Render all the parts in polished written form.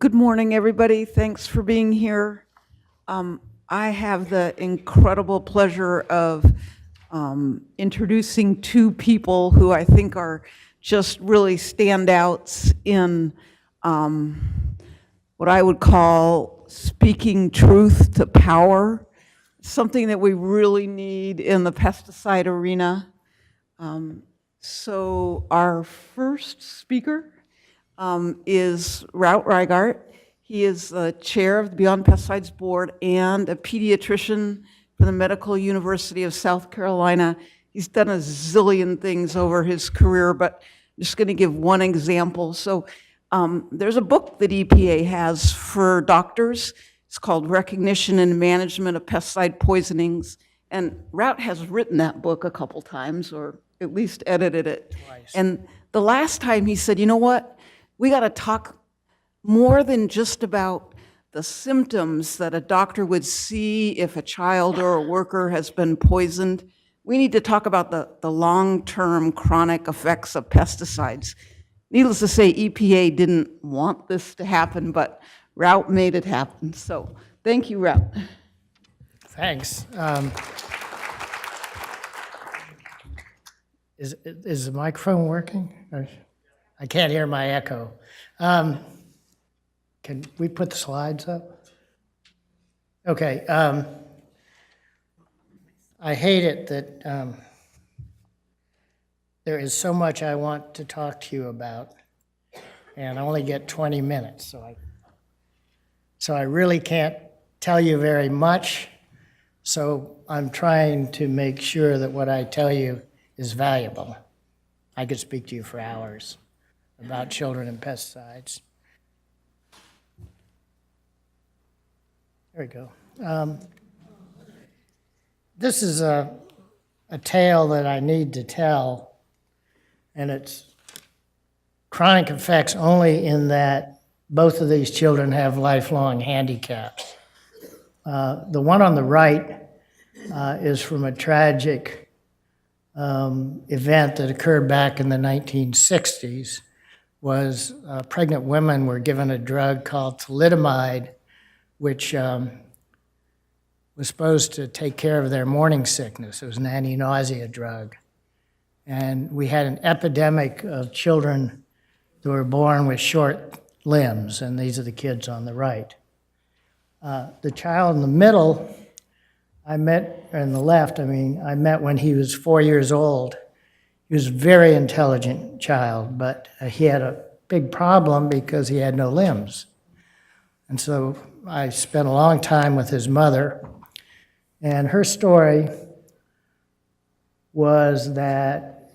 Good morning, everybody. Thanks for being here. I have the incredible pleasure of introducing two people who I think are just really standouts in what I would call speaking truth to power, something that we really need in the pesticide arena. So our first speaker is Routt Reigart. He is the chair of the Beyond Pesticides Board and a pediatrician for the Medical University of South Carolina. He's done a zillion things over his career, but I'm just going to give one example. So there's a book that EPA has for doctors. It's called Recognition and Management of Pesticide Poisonings. And Routt has written that book a couple times, or at least edited it. Twice. And the last time he said, you know what? We got to talk more than just about the symptoms that a doctor would see if a child or a worker has been poisoned. We need to talk about the long-term chronic effects of pesticides. Needless to say, EPA didn't want this to happen, but Routt made it happen. So thank you, Routt. Thanks. Is the microphone working? I can't hear my echo. Can we put the slides up? Okay. I hate it that there is so much I want to talk to you about, and I only get 20 minutes, so I really can't tell you very much. So I'm trying to make sure that what I tell you is valuable. I could speak to you for hours about children and pesticides. There we go. This is a tale that I need to tell, and it's chronic effects only in that both of these children have lifelong handicaps. The one on the right is from a tragic event that occurred back in the 1960s. Was pregnant women were given a drug called thalidomide, which was supposed to take care of their morning sickness. It was an anti-nausea drug. And we had an epidemic of children who were born with short limbs, and these are the kids on the right. The child in the middle, I met when he was 4 years old. He was a very intelligent child, but he had a big problem because he had no limbs. And so I spent a long time with his mother, and her story was that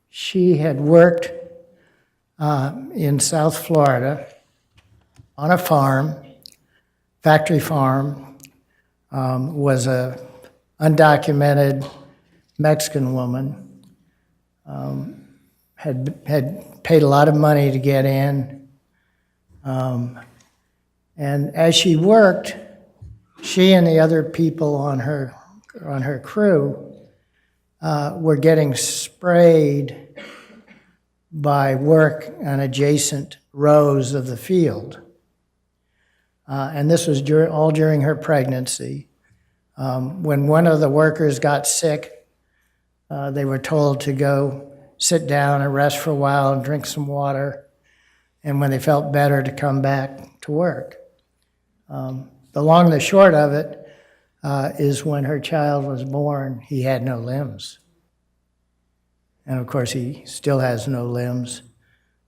she had worked in South Florida on a farm, factory farm, was a undocumented Mexican woman, had paid a lot of money to get in. And as she worked, she and the other people on her crew were getting sprayed by work on adjacent rows of the field. And this was all during her pregnancy. When one of the workers got sick, they were told to go sit down and rest for a while and drink some water, and when they felt better, to come back to work. The long and the short of it is when her child was born, he had no limbs. And of course, he still has no limbs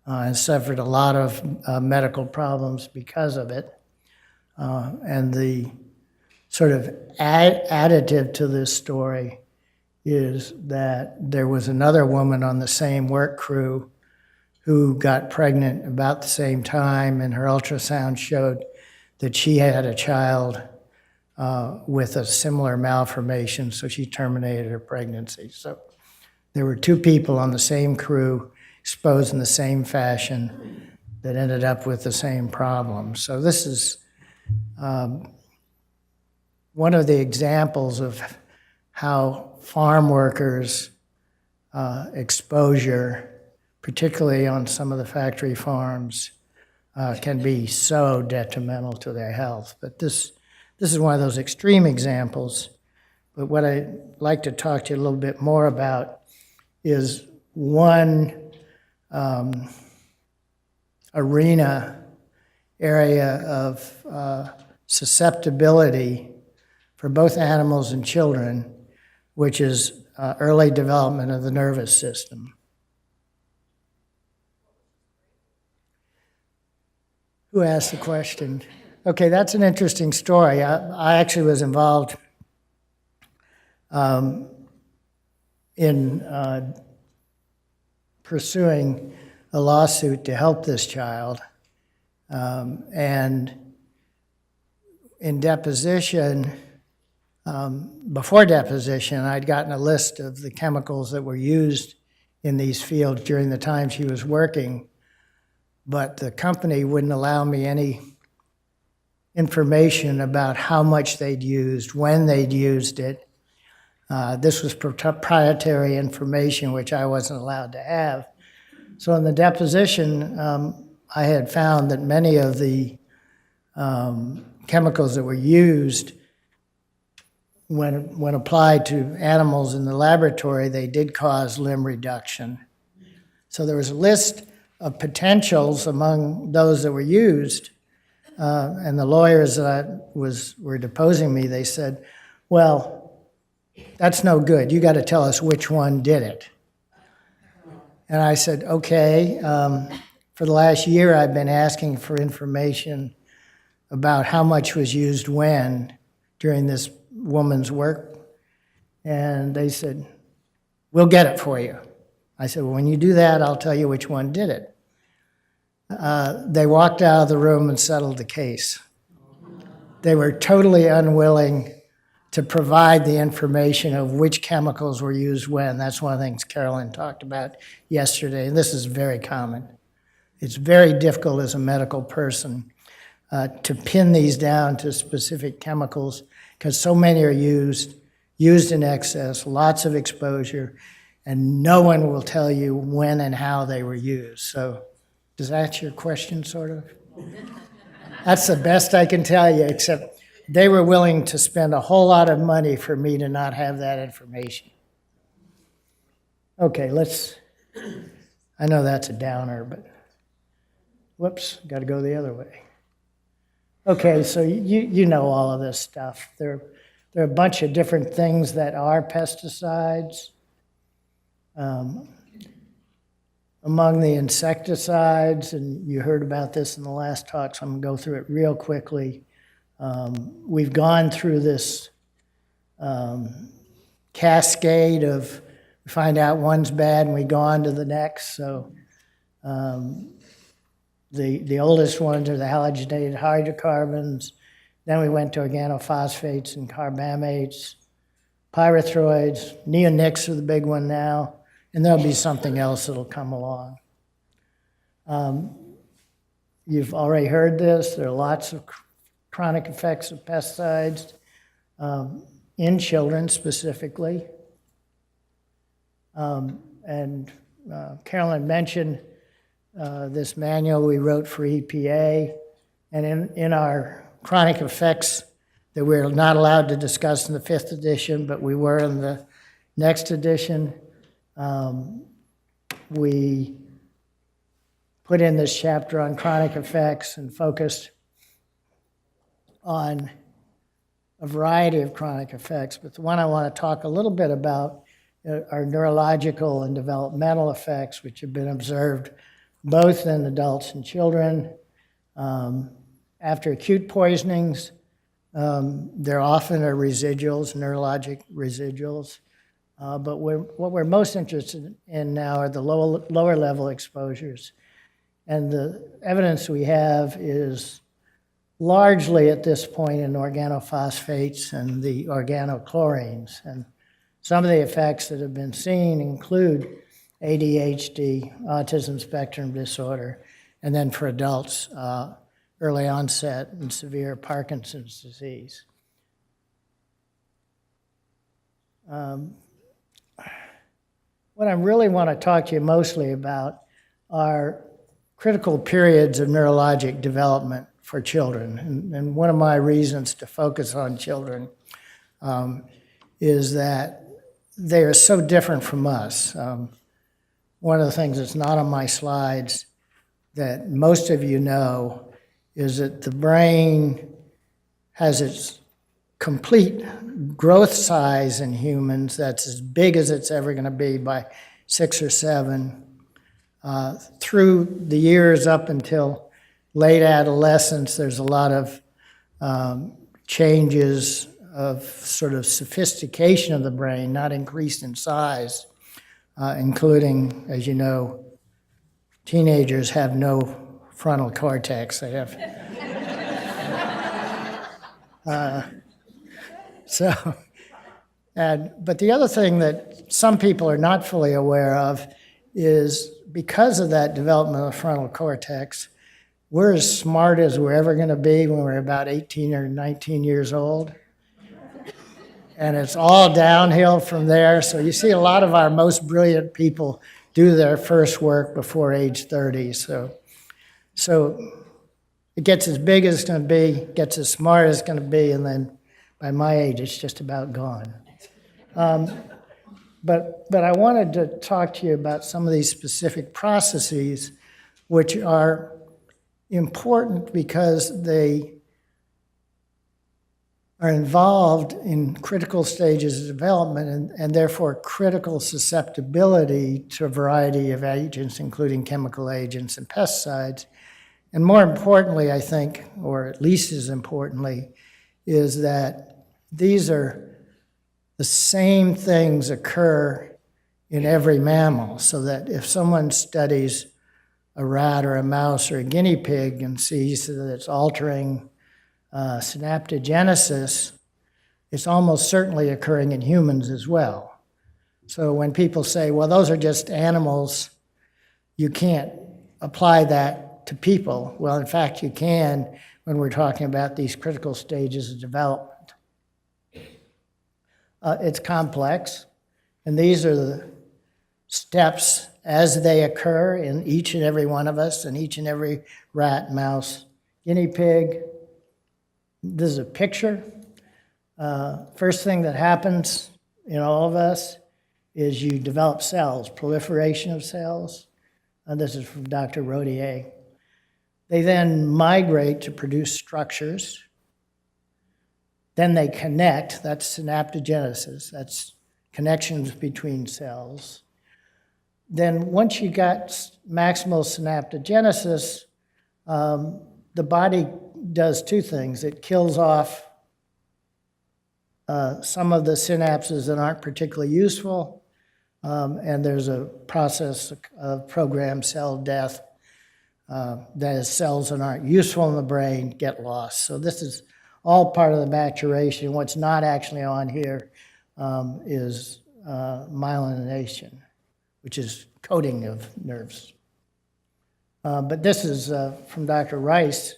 and suffered a lot of medical problems because of it. And the sort of additive to this story is that there was another woman on the same work crew who got pregnant about the same time, and her ultrasound showed that she had a child with a similar malformation, so she terminated her pregnancy. So there were two people on the same crew exposed in the same fashion that ended up with the same problem. So this is one of the examples of how farm workers' exposure, particularly on some of the factory farms, can be so detrimental to their health. But this is one of those extreme examples. But what I'd like to talk to you a little bit more about is one area of susceptibility for both animals and children, which is early development of the nervous system. Who asked the question? Okay, that's an interesting story. I actually was involved in pursuing a lawsuit to help this child. And in deposition, before deposition, I'd gotten a list of the chemicals that were used in these fields during the time she was working, but the company wouldn't allow me any information about how much they'd used, when they'd used it. This was proprietary information, which I wasn't allowed to have. So in the deposition, I had found that many of the chemicals that were used when applied to animals in the laboratory, they did cause limb reduction. So there was a list of potentials among those that were used, and the lawyers that were deposing me, they said, well, that's no good. You got to tell us which one did it. And I said, okay. For the last year, I've been asking for information about how much was used when during this woman's work. And they said, we'll get it for you. I said, well, when you do that, I'll tell you which one did it. They walked out of the room and settled the case. They were totally unwilling to provide the information of which chemicals were used when. That's one of the things Carolyn talked about yesterday, and this is very common. It's very difficult as a medical person to pin these down to specific chemicals because so many are used in excess, lots of exposure, and no one will tell you when and how they were used. So does that answer your question, sort of? That's the best I can tell you, except they were willing to spend a whole lot of money for me to not have that information. Okay, I know that's a downer, but whoops, got to go the other way. Okay, so you know all of this stuff. There are a bunch of different things that are pesticides. Among the insecticides, and you heard about this in the last talk, so I'm going to go through it real quickly. We've gone through this cascade of we find out one's bad and we go on to the next. So the oldest ones are the halogenated hydrocarbons. Then we went to organophosphates and carbamates, pyrethroids, neonics are the big one now, and there'll be something else that'll come along. You've already heard this. There are lots of chronic effects of pesticides in children specifically. And Carolyn mentioned this manual we wrote for EPA. And in our chronic effects that we're not allowed to discuss in the 5th edition, but we were in the next edition, we put in this chapter on chronic effects and focused on a variety of chronic effects. But the one I want to talk a little bit about are neurological and developmental effects, which have been observed both in adults and children. After acute poisonings, there often are residuals, neurologic residuals. But what we're most interested in now are the lower level exposures. And the evidence we have is largely at this point in organophosphates and the organochlorines. And some of the effects that have been seen include ADHD, autism spectrum disorder, and then for adults, early onset and severe Parkinson's disease. What I really want to talk to you mostly about are critical periods of neurologic development for children. And one of my reasons to focus on children is that they are so different from us. One of the things that's not on my slides that most of you know is that the brain has its complete growth size in humans that's as big as it's ever going to be by 6 or 7. Through the years up until late adolescence, there's a lot of changes of sort of sophistication of the brain, not increased in size, including, as you know, teenagers have no frontal cortex. They have but the other thing that some people are not fully aware of is because of that development of the frontal cortex, we're as smart as we're ever going to be when we're about 18 or 19 years old. And it's all downhill from there. So you see a lot of our most brilliant people do their first work before age 30. So it gets as big as it's going to be, gets as smart as it's going to be, and then by my age, it's just about gone. But I wanted to talk to you about some of these specific processes which are important because they are involved in critical stages of development and therefore critical susceptibility to a variety of agents, including chemical agents and pesticides. And more importantly, I think, or at least as importantly, is that these are the same things occur in every mammal, so that if someone studies a rat or a mouse or a guinea pig and sees that it's altering synaptogenesis, it's almost certainly occurring in humans as well. So when people say, well, those are just animals, you can't apply that to people. Well, in fact, you can when we're talking about these critical stages of development. It's complex, and these are the steps as they occur in each and every one of us, and each and every rat, mouse, guinea pig. This is a picture. First thing that happens in all of us is you develop cells, proliferation of cells. This is from Dr. Routt Reigart. They then migrate to produce structures. Then they connect, that's synaptogenesis, that's connections between cells. Then once you got maximal synaptogenesis, the body does two things. It kills off some of the synapses that aren't particularly useful, and there's a process of programmed cell death. That is, cells that aren't useful in the brain get lost. So this is all part of the maturation. What's not actually on here is myelination, which is coating of nerves. But this is from Dr. Rice,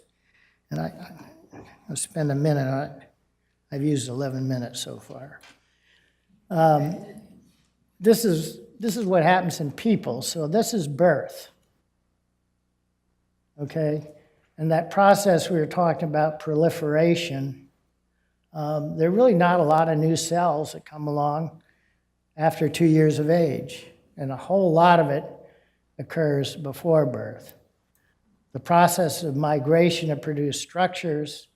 and I'll spend a minute on it. I've used 11 minutes so far. This is what happens in people. So this is birth, okay? And that process we were talking about, proliferation, there are really not a lot of new cells that come along after 2 years of age, and a whole lot of it occurs before birth. The process of migration to produce structures,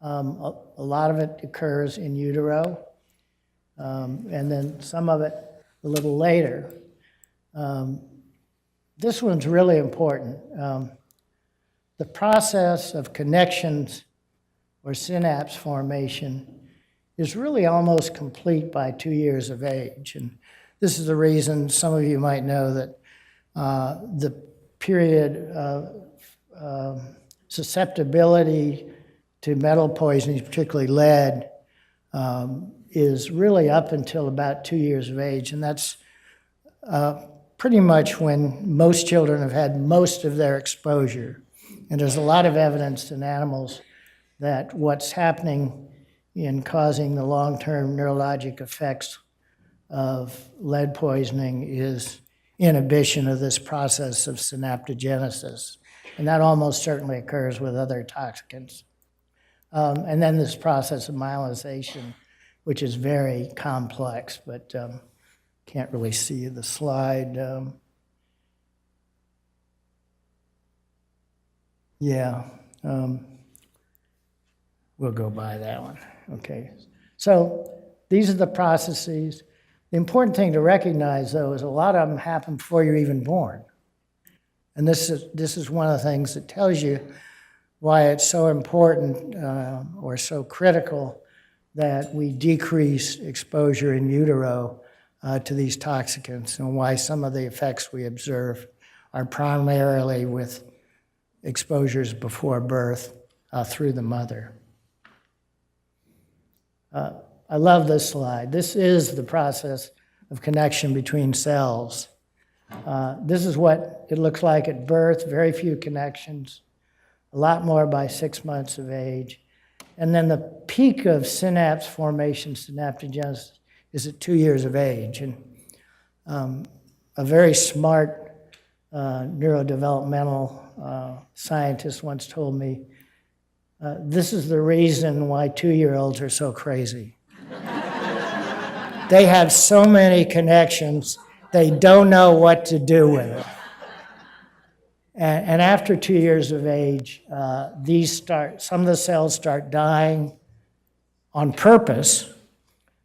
a lot of it occurs in utero, and then some of it a little later. This one's really important. The process of connections or synapse formation is really almost complete by 2 years of age. And this is the reason some of you might know that the period of susceptibility to metal poisoning, particularly lead, is really up until about 2 years of age. And that's pretty much when most children have had most of their exposure. And there's a lot of evidence in animals that what's happening in causing the long-term neurologic effects of lead poisoning is inhibition of this process of synaptogenesis. And that almost certainly occurs with other toxicants. And then this process of myelinization, which is very complex, but can't really see the slide. We'll go by that one. Okay. So these are the processes. The important thing to recognize, though, is a lot of them happen before you're even born. And this is one of the things that tells you why it's so important or so critical that we decrease exposure in utero to these toxicants, and why some of the effects we observe are primarily with exposures before birth through the mother. I love this slide. This is the process of connection between cells. This is what it looks like at birth, very few connections, a lot more by 6 months of age. And then the peak of synapse formation, synaptogenesis, is at 2 years of age. And a very smart neurodevelopmental scientist once told me, this is the reason why 2-year-olds are so crazy. They have so many connections, they don't know what to do with it. And after 2 years of age, some of the cells start dying on purpose,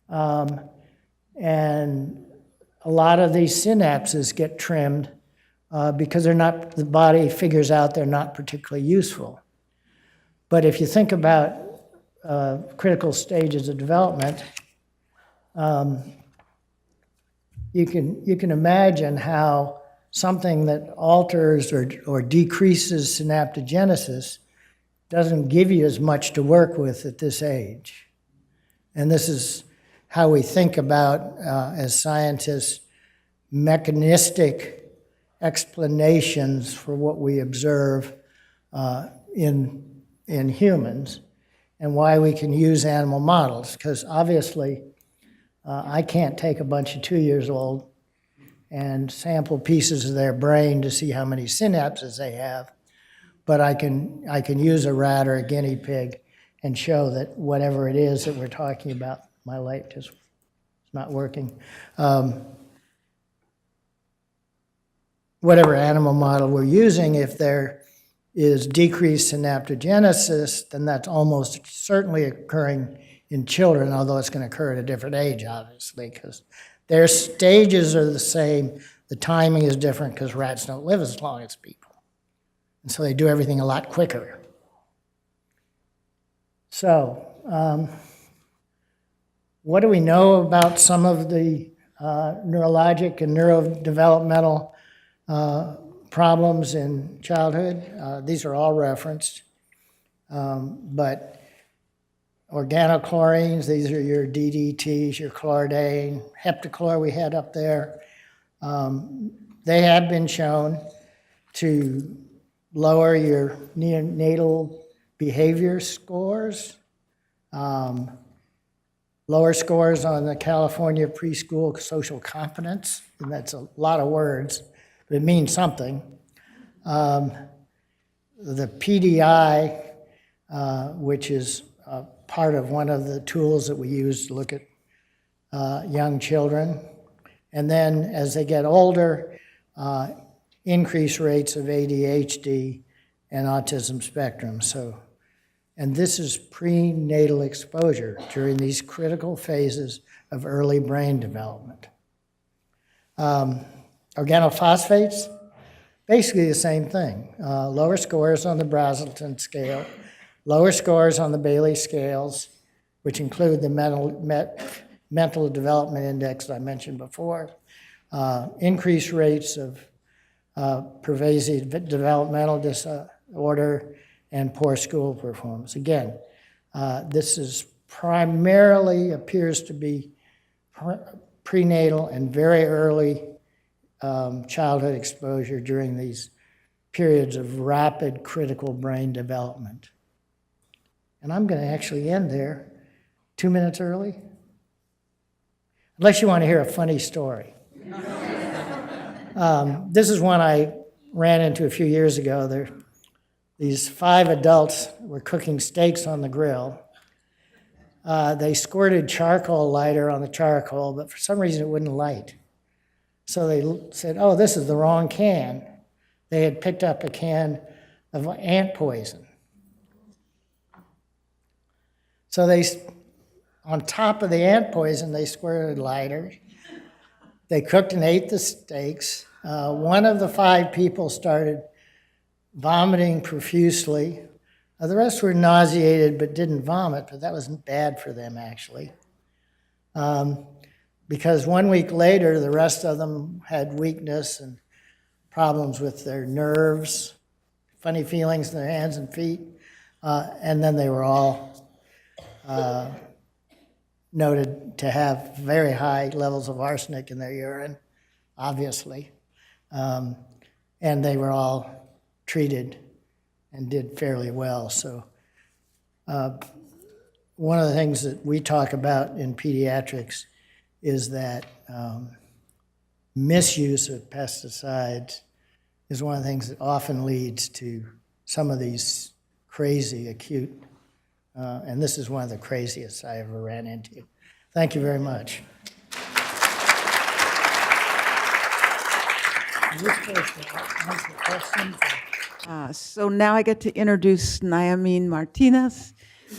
and a lot of these synapses get trimmed because the body figures out they're not particularly useful. But if you think about critical stages of development, you can imagine how something that alters or decreases synaptogenesis doesn't give you as much to work with at this age. And this is how we think about, as scientists, mechanistic explanations for what we observe in humans, and why we can use animal models. Because obviously, I can't take a bunch of 2-year-olds and sample pieces of their brain to see how many synapses they have, but I can use a rat or a guinea pig and show that whatever it is that we're talking about, my light just is not working. Whatever animal model we're using, if there is decreased synaptogenesis, then that's almost certainly occurring in children, although it's going to occur at a different age, obviously, because their stages are the same. The timing is different because rats don't live as long as people. And so they do everything a lot quicker. So, what do we know about some of the neurologic and neurodevelopmental problems in childhood? These are all referenced, but organochlorines, these are your DDTs, your chlordane, heptachlor we had up there. They have been shown to lower your neonatal behavior scores, lower scores on the California preschool social competence, and that's a lot of words, but it means something. The PDI, which is part of one of the tools that we use to look at young children. And then as they get older, increased rates of ADHD and autism spectrum. And this is prenatal exposure during these critical phases of early brain development. Organophosphates, basically the same thing. Lower scores on the Brazelton scale, lower scores on the Bailey scales, which include the mental development index that I mentioned before, increased rates of pervasive developmental disorder, and poor school performance. Again, this is primarily appears to be prenatal and very early childhood exposure during these periods of rapid critical brain development. And I'm going to actually end there 2 minutes early, unless you want to hear a funny story. This is one I ran into a few years ago. These 5 adults were cooking steaks on the grill. They squirted charcoal lighter on the charcoal, but for some reason it wouldn't light. So they said, oh, this is the wrong can. They had picked up a can of ant poison. So on top of the ant poison, they squirted lighter. They cooked and ate the steaks. One of the 5 people started vomiting profusely. The rest were nauseated but didn't vomit, but that wasn't bad for them, actually. Because 1 week later, the rest of them had weakness and problems with their nerves, funny feelings in their hands and feet, and then they were all noted to have very high levels of arsenic in their urine, obviously. And they were all treated and did fairly well. So one of the things that we talk about in pediatrics is that misuse of pesticides is one of the things that often leads to some of these crazy acute, and this is one of the craziest I ever ran into. Thank you very much. So now I get to introduce Nayamin Martinez.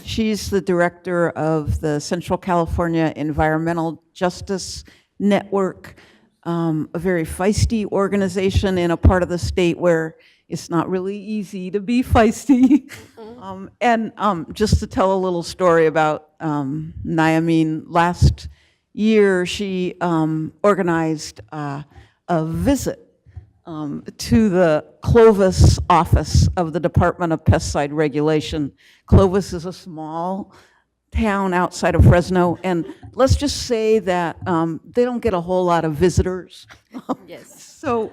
She's the director of the Central California Environmental Justice Network, a very feisty organization in a part of the state where it's not really easy to be feisty. Just to tell a little story about Nayamin, last year she organized a visit to the Clovis office of the Department of Pesticide Regulation. Clovis is a small town outside of Fresno, and let's just say that they don't get a whole lot of visitors. Yes. So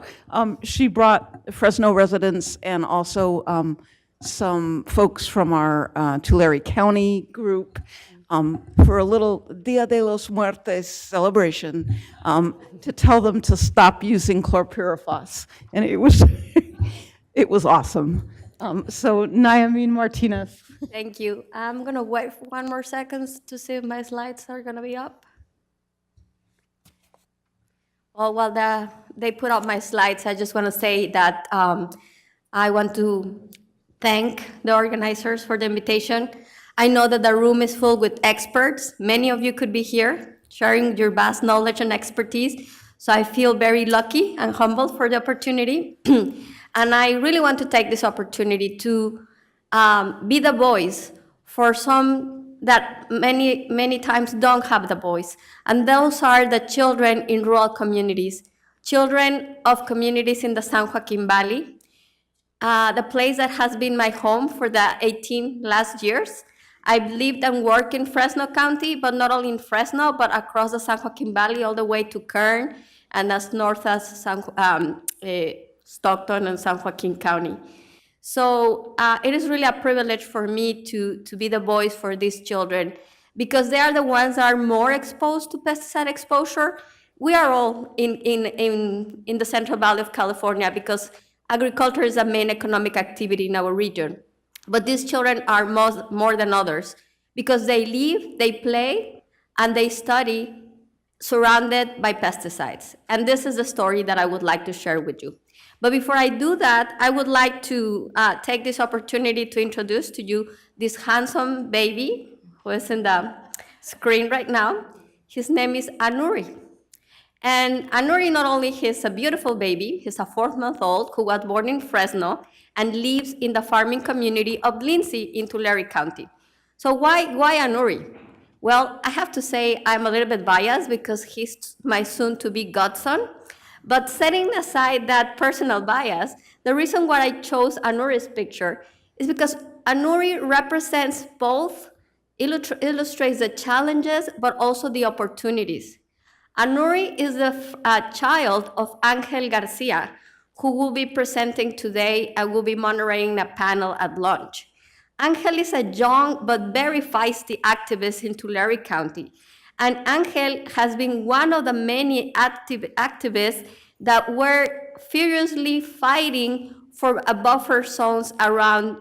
she brought Fresno residents and also some folks from our Tulare County group for a little Dia de los Muertos celebration to tell them to stop using chlorpyrifos. And it was, it was awesome. So Nayamin Martinez. Thank you. I'm going to wait for 1 more second to see if my slides are going to be up. Well, while they put up my slides, I just want to say that I want to thank the organizers for the invitation. I know that the room is full with experts. Many of you could be here sharing your vast knowledge and expertise. So I feel very lucky and humbled for the opportunity. And I really want to take this opportunity to be the voice for some that many times don't have the voice. And those are the children in rural communities, children of communities in the San Joaquin Valley, the place that has been my home for the 18 last years. I've lived and worked in Fresno County, but not only in Fresno, but across the San Joaquin Valley, all the way to Kern, and as north as Stockton and San Joaquin County. So it is really a privilege for me to be the voice for these children, because they are the ones that are more exposed to pesticide exposure. We are all in the Central Valley of California because agriculture is the main economic activity in our region. But these children are more than others because they live, they play, and they study surrounded by pesticides. And this is the story that I would like to share with you. But before I do that, I would like to take this opportunity to introduce to you this handsome baby who is in the screen right now. His name is Anuri. And Anuri, not only he's a beautiful baby, he's a 4-month-old who was born in Fresno and lives in the farming community of Lindsay in Tulare County. So why Anuri? Well, I have to say I'm a little bit biased because he's my soon-to-be godson. But setting aside that personal bias, the reason why I chose Anuri's picture is because Anuri represents both, illustrates the challenges, but also the opportunities. Anuri is the child of Angel Garcia, who will be presenting today and will be moderating a panel at lunch. Angel is a young but very feisty activist in Tulare County. And Angel has been one of the many activists that were furiously fighting for a buffer zones around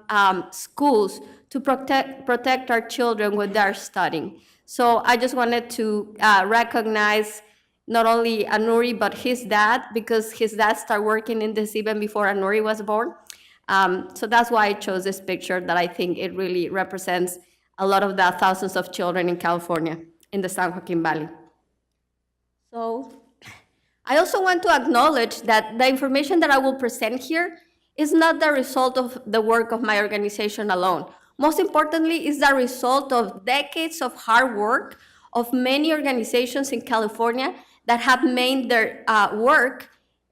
schools to protect our children when they're studying. So I just wanted to recognize not only Anuri, but his dad, because his dad started working in this even before Anuri was born. So that's why I chose this picture, that I think it really represents a lot of the thousands of children in California, in the San Joaquin Valley. So I also want to acknowledge that the information that I will present here is not the result of the work of my organization alone. Most importantly, is the result of decades of hard work of many organizations in California that have made their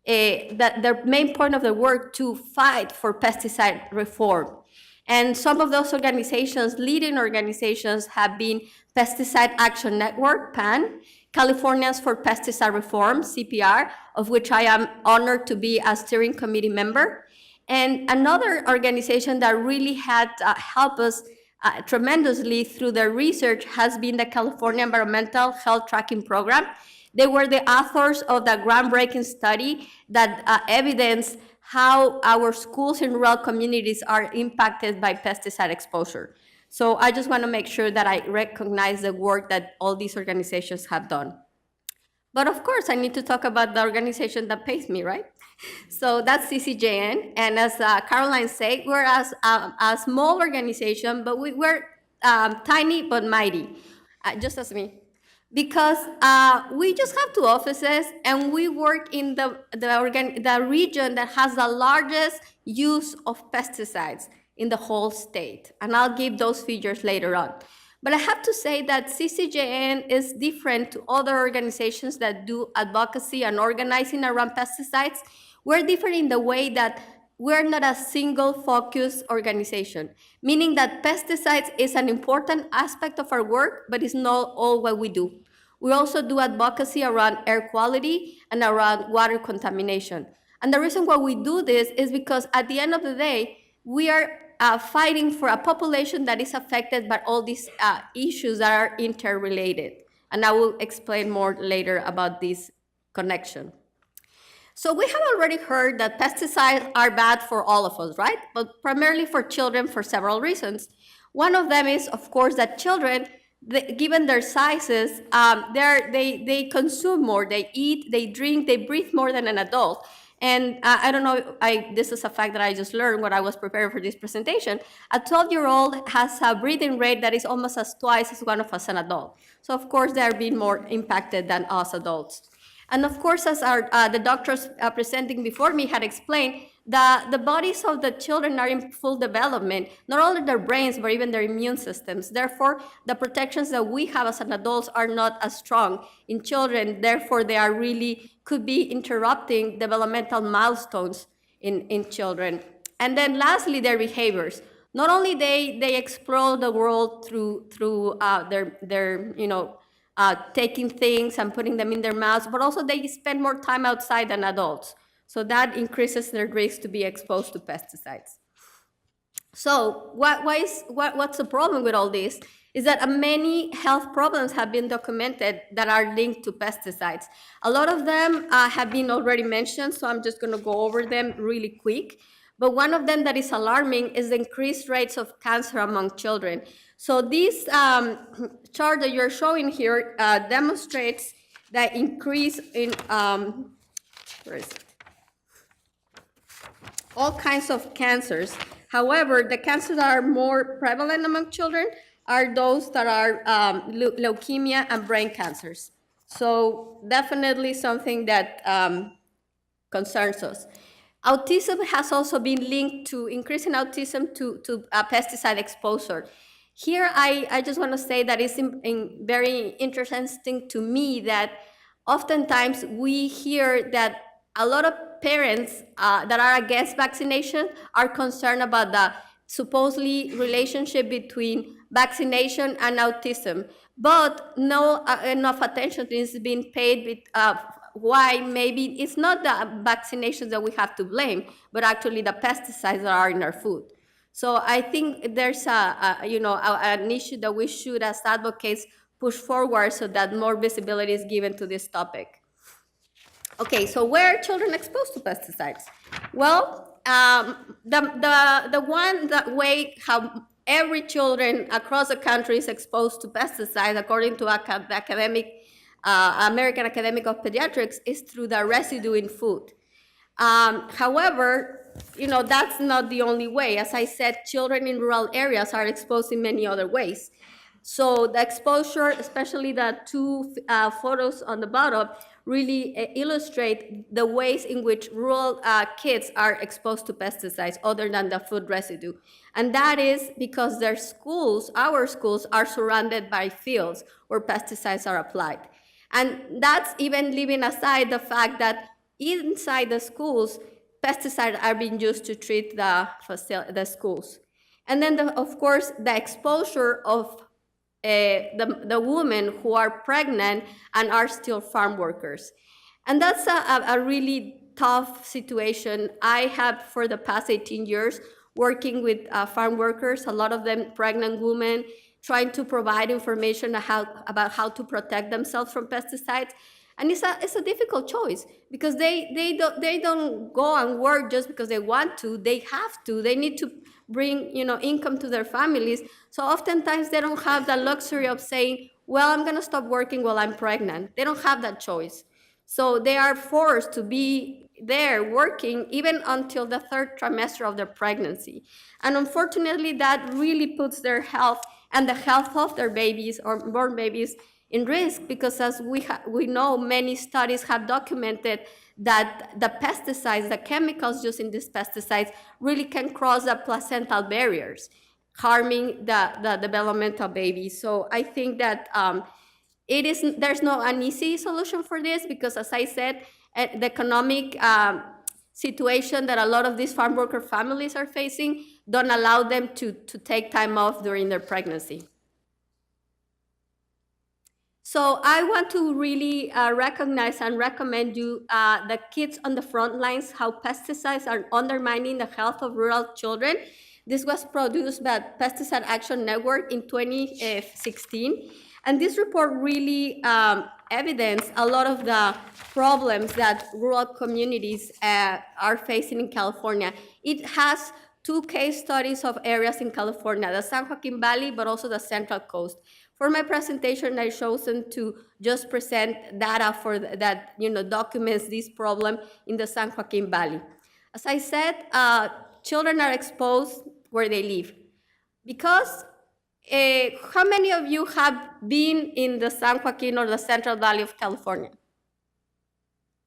their main point of their work to fight for pesticide reform. And some of those organizations, leading organizations, have been Pesticide Action Network, PAN, Californians for Pesticide Reform, CPR, of which I am honored to be a steering committee member. And another organization that really had helped us tremendously through their research has been the California Environmental Health Tracking Program. They were the authors of the groundbreaking study that evidenced how our schools in rural communities are impacted by pesticide exposure. So I just want to make sure that I recognize the work that all these organizations have done. But of course, I need to talk about the organization that pays me, right? So that's CCJN. And as Caroline said, we're a small organization, but we're tiny but mighty, just as me. Because we just have 2 offices, and we work in the region that has the largest use of pesticides in the whole state. And I'll give those figures later on. But I have to say that CCJN is different to other organizations that do advocacy and organizing around pesticides. We're different in the way that we're not a single focus organization, meaning that pesticides is an important aspect of our work, but it's not all what we do. We also do advocacy around air quality and around water contamination. And the reason why we do this is because at the end of the day, we are fighting for a population that is affected by all these issues that are interrelated. And I will explain more later about this connection. So we have already heard that pesticides are bad for all of us, right? But primarily for children for several reasons. One of them is, of course, that children, given their sizes, they consume more, they eat, they drink, they breathe more than an adult. And I don't know, this is a fact that I just learned when I was preparing for this presentation. A 12-year-old has a breathing rate that is almost twice as one of us an adult. So of course, they are being more impacted than us adults. And of course, as the doctors presenting before me had explained, the bodies of the children are in full development, not only their brains, but even their immune systems. Therefore, the protections that we have as an adults are not as strong in children. Therefore, they are really could be interrupting developmental milestones in children. And then lastly, their behaviors. Not only they explore the world through their taking things and putting them in their mouths, but also they spend more time outside than adults. So that increases their risk to be exposed to pesticides. So what's the problem with all this? Is that many health problems have been documented that are linked to pesticides. A lot of them have been already mentioned, so I'm just going to go over them really quick. But one of them that is alarming is the increased rates of cancer among children. So this chart that you're showing here demonstrates the increase in all kinds of cancers. However, the cancers that are more prevalent among children are those that are leukemia and brain cancers. So definitely something that concerns us. Autism has also been linked to increasing autism to pesticide exposure. Here, I just want to say that it's very interesting to me that oftentimes we hear that a lot of parents that are against vaccination are concerned about the supposedly relationship between vaccination and autism, but no enough attention is being paid with why maybe it's not the vaccinations that we have to blame, but actually the pesticides that are in our food. So I think there's an issue that we should, as advocates, push forward so that more visibility is given to this topic. Okay, so where are children exposed to pesticides? Well, the way how every children across the country is exposed to pesticides, according to American Academy of Pediatrics, is through the residue in food. However, that's not the only way. As I said, children in rural areas are exposed in many other ways. So the exposure, especially the two photos on the bottom, really illustrate the ways in which rural kids are exposed to pesticides other than the food residue. And that is because their schools, our schools, are surrounded by fields where pesticides are applied. And that's even leaving aside the fact that inside the schools, pesticides are being used to treat the schools. And then, of course, the exposure of the women who are pregnant and are still farm workers. And that's a really tough situation. I have, for the past 18 years, working with farm workers, a lot of them pregnant women, trying to provide information about how to protect themselves from pesticides. And it's a difficult choice because they don't go and work just because they want to. They have to. They need to bring income to their families. So oftentimes they don't have the luxury of saying, well, I'm going to stop working while I'm pregnant. They don't have that choice. So they are forced to be there working even until the third trimester of their pregnancy. And unfortunately, that really puts their health and the health of their babies or born babies in risk, because as we know, many studies have documented that the pesticides, the chemicals used in these pesticides, really can cross the placental barriers, harming the developmental baby. So I think that there's no an easy solution for this, because as I said, the economic situation that a lot of these farm worker families are facing don't allow them to take time off during their pregnancy. So I want to really recognize and recommend you the kids on the front lines, how pesticides are undermining the health of rural children. This was produced by Pesticide Action Network in 2016. And this report really evidenced a lot of the problems that rural communities are facing in California. It has 2 case studies of areas in California, the San Joaquin Valley, but also the Central Coast. For my presentation, I've chosen to just present data that documents this problem in the San Joaquin Valley. As I said, children are exposed where they live. Because how many of you have been in the San Joaquin or the Central Valley of California?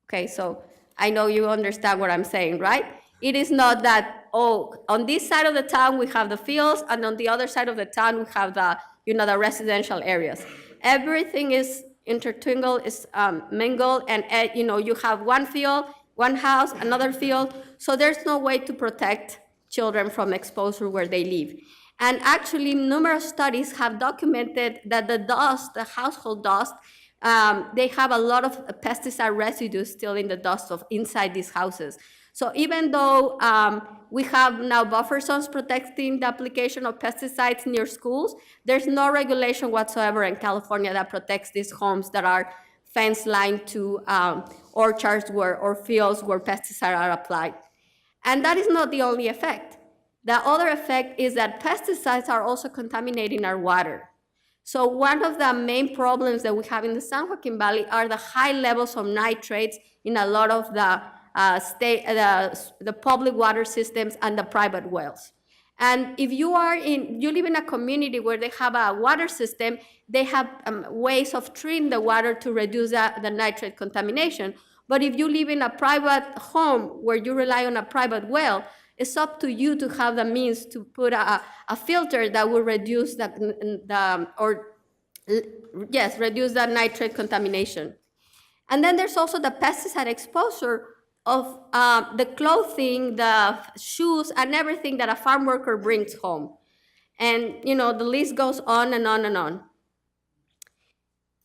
Okay, so I know you understand what I'm saying, right? It is not that, on this side of the town we have the fields, and on the other side of the town we have the residential areas. Everything is intertwined, is mingled, and you have one field, one house, another field. So there's no way to protect children from exposure where they live. And actually, numerous studies have documented that the dust, the household dust, they have a lot of pesticide residues still in the dust of inside these houses. So even though we have now buffer zones protecting the application of pesticides near schools, there's no regulation whatsoever in California that protects these homes that are fence lined to orchards or fields where pesticides are applied. And that is not the only effect. The other effect is that pesticides are also contaminating our water. So one of the main problems that we have in the San Joaquin Valley are the high levels of nitrates in a lot of the public water systems and the private wells. And if you live in a community where they have a water system, they have ways of treating the water to reduce the nitrate contamination. But if you live in a private home where you rely on a private well, it's up to you to have the means to put a filter that will reduce reduce the nitrate contamination. And then there's also the pesticide exposure of the clothing, the shoes, and everything that a farm worker brings home. And, the list goes on and on and on.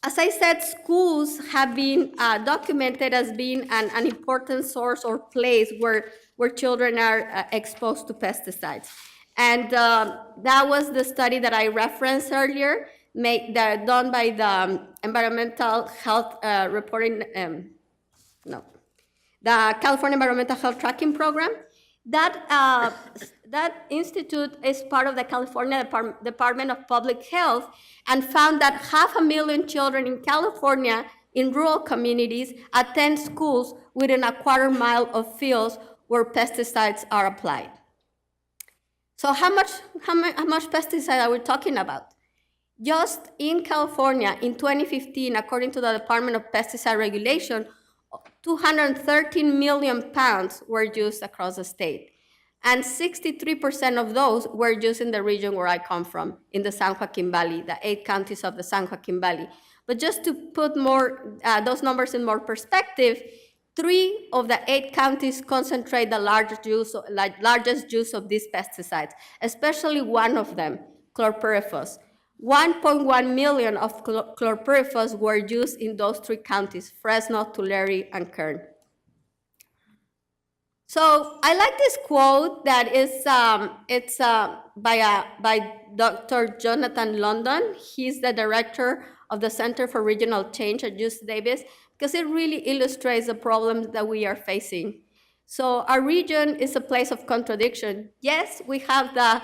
As I said, schools have been documented as being an important source or place where children are exposed to pesticides. And that was the study that I referenced earlier, done by the Environmental Health Reporting, the California Environmental Health Tracking Program. That institute is part of the California Department of Public Health and found that 500,000 children in California in rural communities attend schools within a quarter mile of fields where pesticides are applied. So how much pesticide are we talking about? Just in California in 2015, according to the Department of Pesticide Regulation, 213 million pounds were used across the state. And 63% of those were used in the region where I come from, in the San Joaquin Valley, the 8 counties of the San Joaquin Valley. But just to put those numbers in more perspective, 3 of the 8 counties concentrate the largest use of these pesticides, especially one of them, chlorpyrifos. 1.1 million of chlorpyrifos were used in those 3 counties, Fresno, Tulare, and Kern. So I like this quote that is by Dr. Jonathan London. He's the director of the Center for Regional Change at UC Davis, because it really illustrates the problems that we are facing. So our region is a place of contradiction. Yes, we have the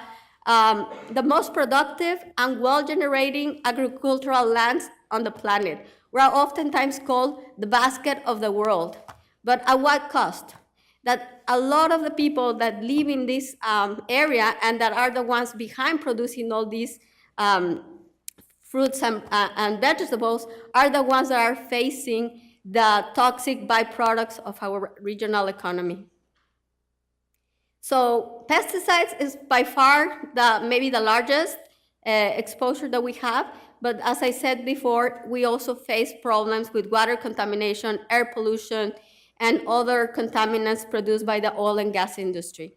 most productive and well-generating agricultural lands on the planet. We are oftentimes called the basket of the world. But at what cost? That a lot of the people that live in this area and that are the ones behind producing all these fruits and vegetables are the ones that are facing the toxic byproducts of our regional economy. So pesticides is by far maybe the largest exposure that we have, but as I said before, we also face problems with water contamination, air pollution, and other contaminants produced by the oil and gas industry.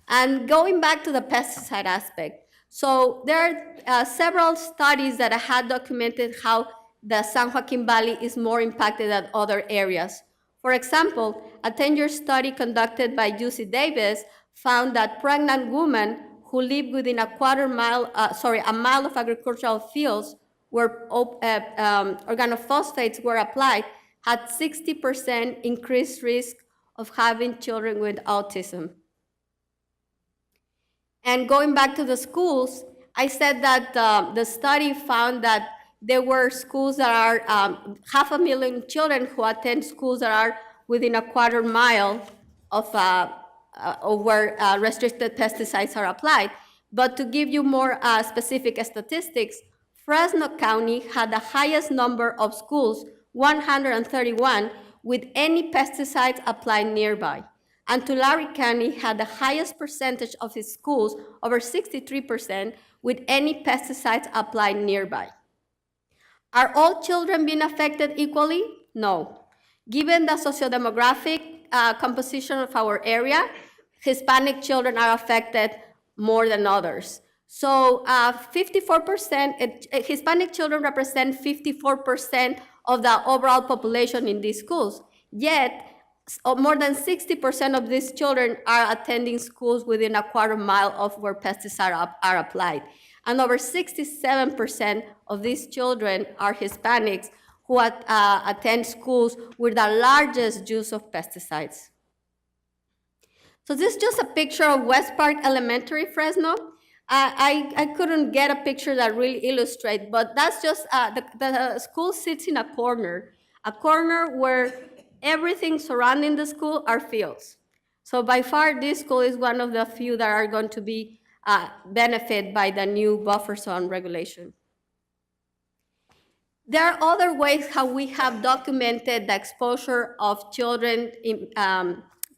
And going back to the pesticide aspect, so there are several studies that had documented how the San Joaquin Valley is more impacted than other areas. For example, a 10-year study conducted by UC Davis found that pregnant women who live within a mile of agricultural fields where organophosphates were applied had 60% increased risk of having children with autism. And going back to the schools, I said that the study found that there were schools that are 500,000 children who attend schools that are within a quarter mile of where restricted pesticides are applied. But to give you more specific statistics, Fresno County had the highest number of schools, 131, with any pesticides applied nearby. And Tulare County had the highest percentage of its schools, over 63%, with any pesticides applied nearby. Are all children being affected equally? No. Given the sociodemographic composition of our area, Hispanic children are affected more than others. So 54%, Hispanic children represent 54% of the overall population in these schools. Yet, more than 60% of these children are attending schools within a quarter mile of where pesticides are applied. And over 67% of these children are Hispanics who attend schools with the largest use of pesticides. So this is just a picture of West Park Elementary, Fresno. I couldn't get a picture that really illustrates, but that's just, the school sits in a corner where everything surrounding the school are fields. So by far, this school is one of the few that are going to be benefit by the new buffer zone regulation. There are other ways how we have documented the exposure of children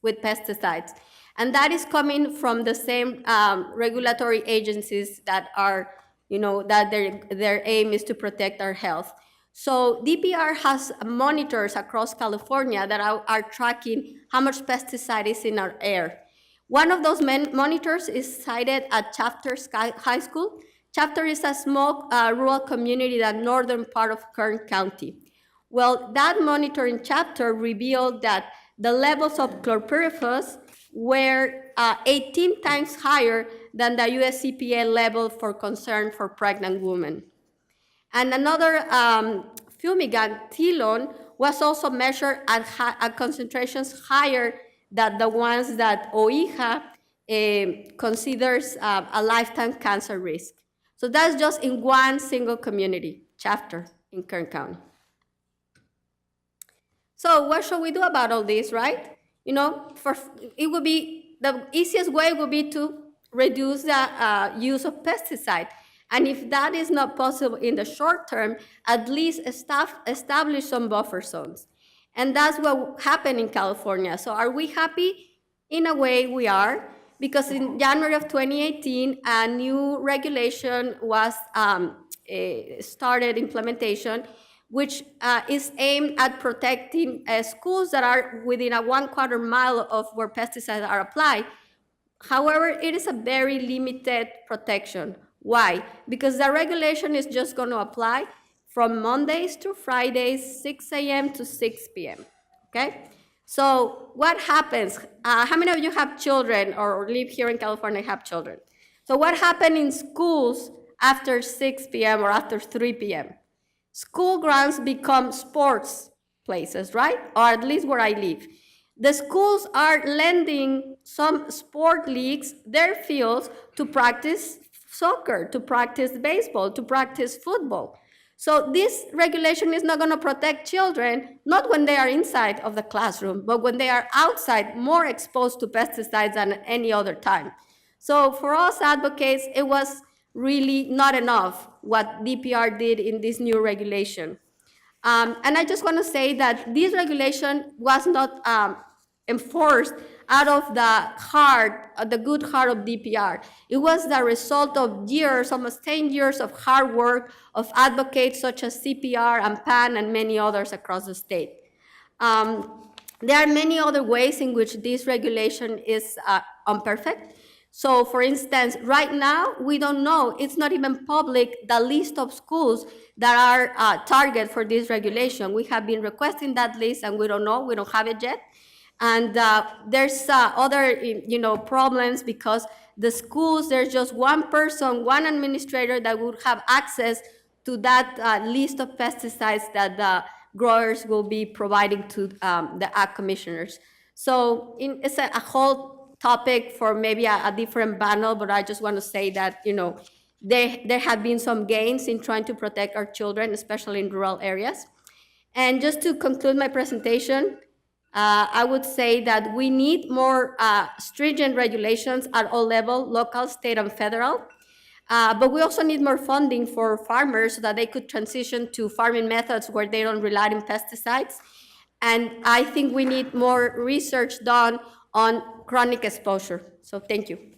with pesticides. And that is coming from the same regulatory agencies that are, that their aim is to protect our health. So DPR has monitors across California that are tracking how much pesticide is in our air. One of those monitors is sited at Chapter High School. Chapter is a small rural community in the northern part of Kern County. Well, that monitoring chapter revealed that the levels of chlorpyrifos were 18 times higher than the US EPA level for concern for pregnant women. And another fumigant, Tilon, was also measured at concentrations higher than the ones that OIHA considers a lifetime cancer risk. So that's just in one single community chapter in Kern County. So what should we do about all this, right? It would be, the easiest way would be to reduce the use of pesticide. And if that is not possible in the short term, at least establish some buffer zones. And that's what happened in California. So are we happy? In a way, we are, because in January of 2018, a new regulation was started implementation, which is aimed at protecting schools that are within a 1/4 mile of where pesticides are applied. However, it is a very limited protection. Why? Because the regulation is just going to apply from Mondays to Fridays, 6 a.m. to 6 p.m., okay? So what happens? How many of you have children or live here in California and have children? So what happened in schools after 6 p.m. or after 3 p.m.? School grounds become sports places, right? Or at least where I live. The schools are lending some sport leagues their fields to practice soccer, to practice baseball, to practice football. So this regulation is not going to protect children, not when they are inside of the classroom, but when they are outside, more exposed to pesticides than any other time. So for us advocates, it was really not enough what DPR did in this new regulation. And I just want to say that this regulation was not enforced out of the good heart of DPR. It was the result of years, almost 10 years of hard work of advocates such as CPR and PAN and many others across the state. There are many other ways in which this regulation is imperfect. So for instance, right now, we don't know, it's not even public, the list of schools that are target for this regulation. We have been requesting that list and we don't know, we don't have it yet. And there's other problems because the schools, there's just one person, one administrator that would have access to that list of pesticides that the growers will be providing to the ag commissioners. So it's a whole topic for maybe a different panel, but I just want to say that, there have been some gains in trying to protect our children, especially in rural areas. And just to conclude my presentation, I would say that we need more stringent regulations at all levels, local, state, and federal. But we also need more funding for farmers so that they could transition to farming methods where they don't rely on pesticides. And I think we need more research done on chronic exposure. So thank you.